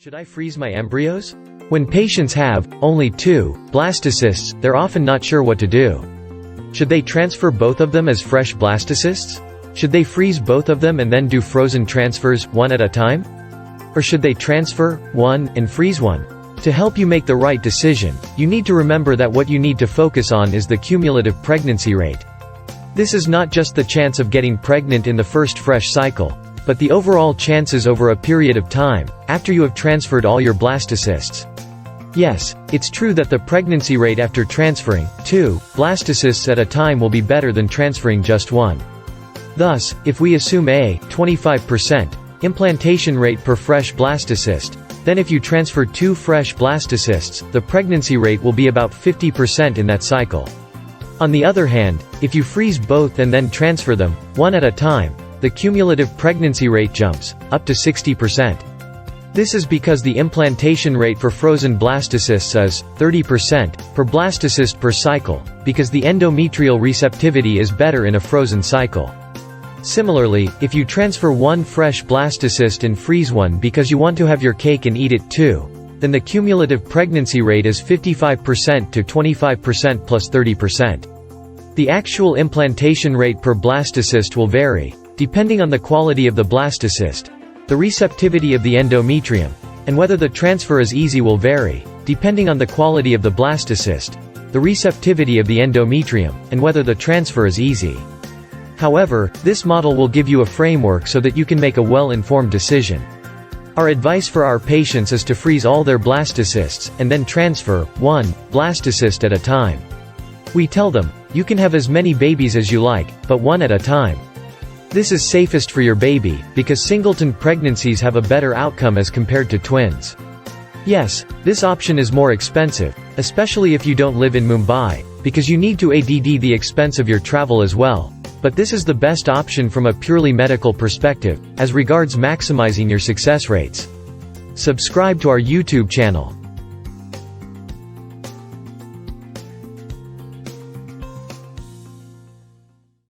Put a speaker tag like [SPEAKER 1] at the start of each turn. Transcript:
[SPEAKER 1] Should I freeze my embryos? When patients have only 2 blastocysts, they're often not sure what to do. Should they transfer both of them as fresh blastocysts? Should they freeze both of them and then do frozen transfers, one at a time? Or should they transfer one and freeze one? To help you make the right decision, you need to remember that what you need to focus on is the cumulative pregnancy rate. This is not just the chance of getting pregnant in the first fresh cycle, but the overall chances over a period of time, after you have transferred all your blastocysts. Yes, it's true that the pregnancy rate after transferring 2 blastocysts at a time will be better than transferring just 1. Thus, if we assume a 25% implantation rate per fresh blastocyst, then if you transfer 2 fresh blastocysts, the pregnancy rate will be about 50% in that cycle. On the other hand, if you freeze both and then transfer them, one at a time, the cumulative pregnancy rate jumps up to 60%. This is because the implantation rate for frozen blastocysts is 30% per blastocyst per cycle, because the endometrial receptivity is better in a frozen cycle. Similarly, if you transfer 1 fresh blastocyst and freeze one because you want to have your cake and eat it too, then the cumulative pregnancy rate is 55% to 25% plus 30%. The actual implantation rate per blastocyst will vary, depending on the quality of the blastocyst, the receptivity of the endometrium, and whether the transfer is easy will vary, depending on the quality of the blastocyst, the receptivity of the endometrium, and whether the transfer is easy. However, this model will give you a framework so that you can make a well-informed decision. Our advice for our patients is to freeze all their blastocysts, and then transfer 1 blastocyst at a time. We tell them, you can have as many babies as you like, but one at a time. This is safest for your baby, because singleton pregnancies have a better outcome as compared to twins. Yes, this option is more expensive, especially if you don't live in Mumbai, because you need to add the expense of your travel as well, but this is the best option from a purely medical perspective, as regards maximizing your success rates. Subscribe to our YouTube channel.